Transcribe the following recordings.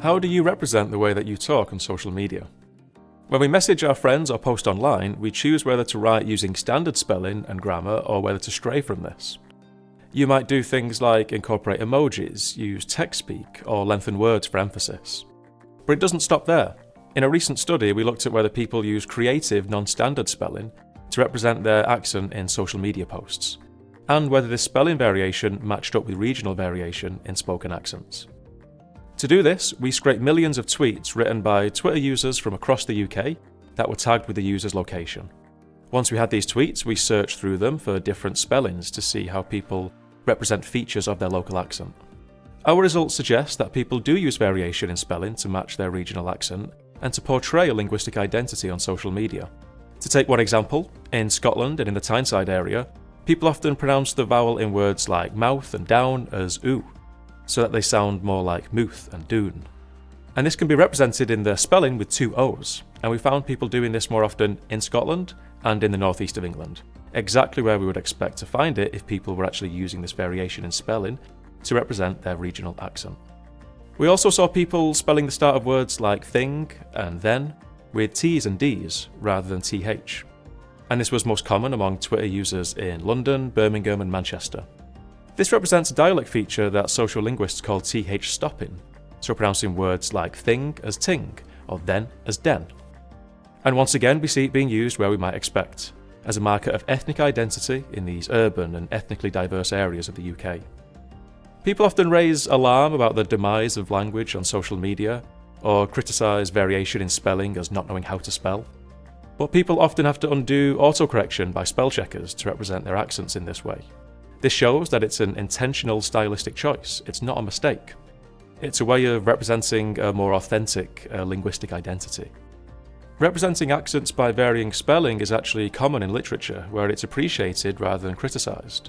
How do you represent the way that you talk on social media? When we message our friends or post online, we choose whether to write using standard spelling and grammar or whether to stray from this. You might do things like incorporate emojis, use text speak, or lengthen words for emphasis. But it doesn't stop there. In a recent study, we looked at whether people use creative, non-standard spelling to represent their accent in social media posts, and whether this spelling variation matched up with regional variation in spoken accents. To do this, we scraped millions of tweets written by Twitter users from across the UK that were tagged with the user's location. Once we had these tweets, we searched through them for different spellings to see how people represent features of their local accent. Our results suggest that people do use variation in spelling to match their regional accent and to portray a linguistic identity on social media. To take one example, in Scotland and in the Tyneside area, people often pronounce the vowel in words like mouth and down as oo, so that they sound more like mooth and doon. And this can be represented in their spelling with two O's, and we found people doing this more often in Scotland and in the northeast of England, exactly where we would expect to find it if people were actually using this variation in spelling to represent their regional accent. We also saw people spelling the start of words like thing and then with T's and D's rather than TH. And this was most common among Twitter users in London, Birmingham and Manchester. This represents a dialect feature that social linguists call TH stopping, so pronouncing words like thing as ting or then as den. And once again we see it being used where we might expect, as a marker of ethnic identity in these urban and ethnically diverse areas of the UK. People often raise alarm about the demise of language on social media, or criticise variation in spelling as not knowing how to spell. But people often have to undo autocorrection by spell checkers to represent their accents in this way. This shows that it's an intentional stylistic choice, it's not a mistake. It's a way of representing a more authentic linguistic identity. Representing accents by varying spelling is actually common in literature, where it's appreciated rather than criticised.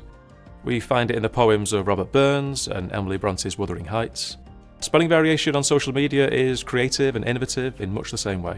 We find it in the poems of Robert Burns and Emily Bronte's Wuthering Heights. Spelling variation on social media is creative and innovative in much the same way.